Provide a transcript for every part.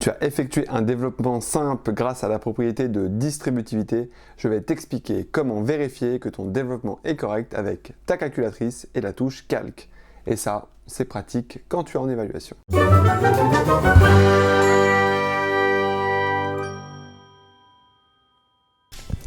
Tu as effectué un développement simple grâce à la propriété de distributivité. Je vais t'expliquer comment vérifier que ton développement est correct avec ta calculatrice et la touche calque. Et ça, c'est pratique quand tu es en évaluation.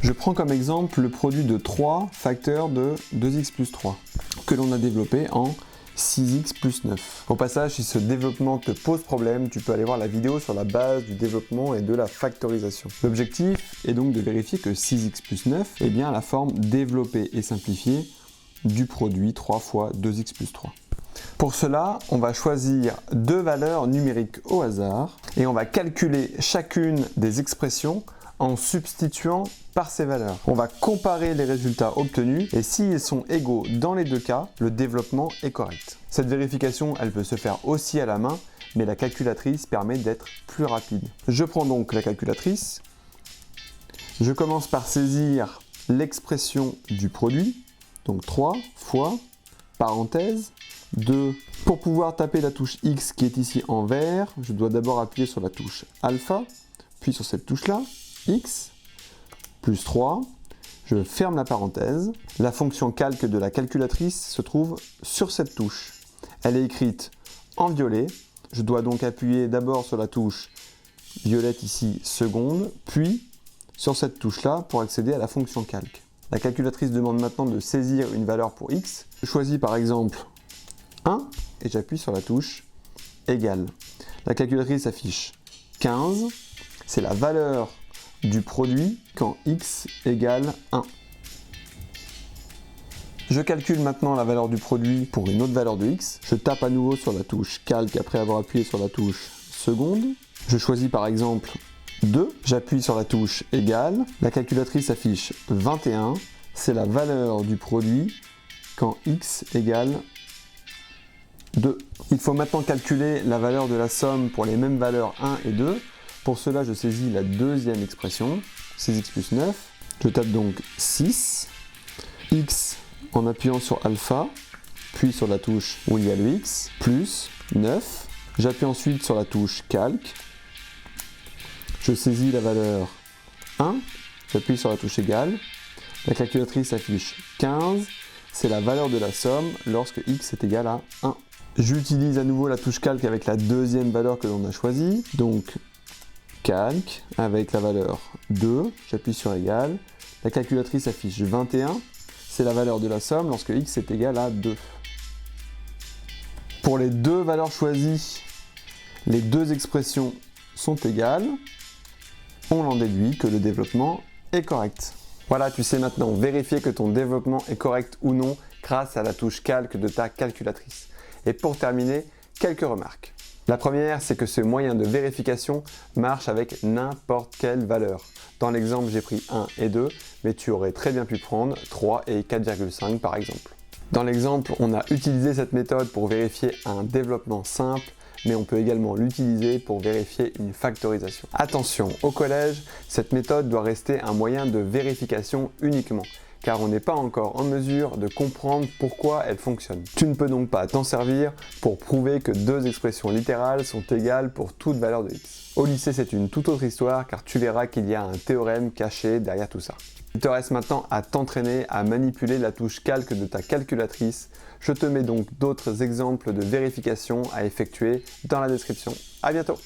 Je prends comme exemple le produit de 3 facteurs de 2x plus 3 que l'on a développé en 6x plus 9. Au passage, si ce développement te pose problème, tu peux aller voir la vidéo sur la base du développement et de la factorisation. L'objectif est donc de vérifier que 6x plus 9 est bien la forme développée et simplifiée du produit 3 fois 2x plus 3. Pour cela, on va choisir deux valeurs numériques au hasard et on va calculer chacune des expressions en substituant par ces valeurs. On va comparer les résultats obtenus et s'ils sont égaux dans les deux cas, le développement est correct. Cette vérification, elle peut se faire aussi à la main, mais la calculatrice permet d'être plus rapide. Je prends donc la calculatrice, je commence par saisir l'expression du produit, donc 3 fois, parenthèse, 2. Pour pouvoir taper la touche X qui est ici en vert, je dois d'abord appuyer sur la touche alpha, puis sur cette touche-là, X, plus 3, je ferme la parenthèse. La fonction calque de la calculatrice se trouve sur cette touche. Elle est écrite en violet. Je dois donc appuyer d'abord sur la touche violette ici, seconde, puis sur cette touche-là pour accéder à la fonction calque. La calculatrice demande maintenant de saisir une valeur pour X. Je choisis par exemple 1 et j'appuie sur la touche égale. La calculatrice affiche 15, c'est la valeur du produit quand x égale 1. Je calcule maintenant la valeur du produit pour une autre valeur de x. Je tape à nouveau sur la touche calque après avoir appuyé sur la touche seconde. Je choisis par exemple 2. J'appuie sur la touche égale. La calculatrice affiche 21. C'est la valeur du produit quand x égale 2. Il faut maintenant calculer la valeur de la somme pour les mêmes valeurs 1 et 2. Pour cela, je saisis la deuxième expression, 6x plus 9. Je tape donc 6, x en appuyant sur alpha, puis sur la touche où il y a le x, plus 9. J'appuie ensuite sur la touche calque. Je saisis la valeur 1, j'appuie sur la touche égale. La calculatrice affiche 15, c'est la valeur de la somme lorsque x est égal à 1. J'utilise à nouveau la touche calque avec la deuxième valeur que l'on a choisie, donc calque avec la valeur 2, j'appuie sur égal, la calculatrice affiche 21, c'est la valeur de la somme lorsque x est égal à 2. Pour les deux valeurs choisies, les deux expressions sont égales, on en déduit que le développement est correct. Voilà, tu sais maintenant vérifier que ton développement est correct ou non grâce à la touche calque de ta calculatrice. Et pour terminer, quelques remarques. La première, c'est que ce moyen de vérification marche avec n'importe quelle valeur. Dans l'exemple, j'ai pris 1 et 2, mais tu aurais très bien pu prendre 3 et 4,5 par exemple. Dans l'exemple, on a utilisé cette méthode pour vérifier un développement simple, mais on peut également l'utiliser pour vérifier une factorisation. Attention, au collège, cette méthode doit rester un moyen de vérification uniquement, car on n'est pas encore en mesure de comprendre pourquoi elle fonctionne. Tu ne peux donc pas t'en servir pour prouver que deux expressions littérales sont égales pour toute valeur de x. Au lycée, c'est une toute autre histoire, car tu verras qu'il y a un théorème caché derrière tout ça. Il te reste maintenant à t'entraîner à manipuler la touche calque de ta calculatrice. Je te mets donc d'autres exemples de vérification à effectuer dans la description. À bientôt!